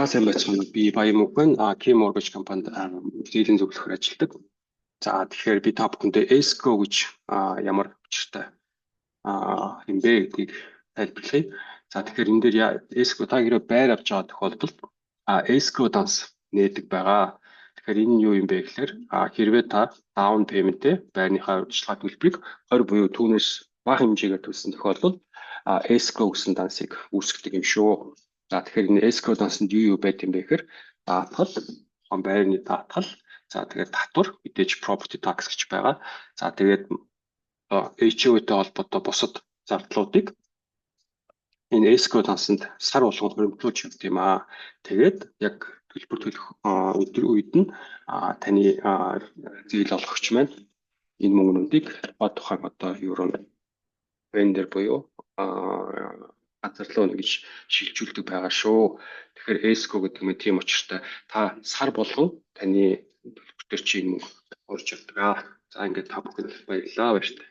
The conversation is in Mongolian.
Сайн байцгаана. Би Баян Мөнх, Key Mortgage компанид зээлийн зөвлөхөр ажилладаг. За тэгэхээр би та бүхэндээ Escrow гэж ямар учиртай юм бэ гэдгийг тайлбарлая. За тэгэхээр энэ дээр Escrow та хэрэг байр авч байгаа тохиолдолд Escrow данс нээдэг байгаа. Тэгэхээр энэ нь юу юм бэ гэхээр хэрвээ та down payment-тэй байрныхаа урьдчилгаа төлбөрийг 20 буюу түүнээс бага хэмжээгээр төлсөн тохиолдолд Escrow гэсэн дансыг үүсгэдэг юм шүү. За тэгэхээр энэ escrow дансанд юу байт юм бэ гэхээр даатгал, байрны даатгал, за тэгээд татвар, мэдээж property tax гэж байгаа. За тэгээд HOA-тэй холбоотой бусад зардлуудыг энэ escrow дансанд сар болгон хөрөнгөлүүлж явт юм аа. Тэгээд яг төлбөр төлөх үед нь таны зээл олгогч маань энэ мөнгнүүдийг бод тухайн одоо евро вендер буюу газар руу гэж шилжүүлдэг байгаа шүү. Тэгэхээр escrow гэдэг нь тийм учиртай. Та сар болгон таны төлбөр төр чинь мөнгө урьж явдаг. За ингээд та бүхэнд баярлалаа баяртай.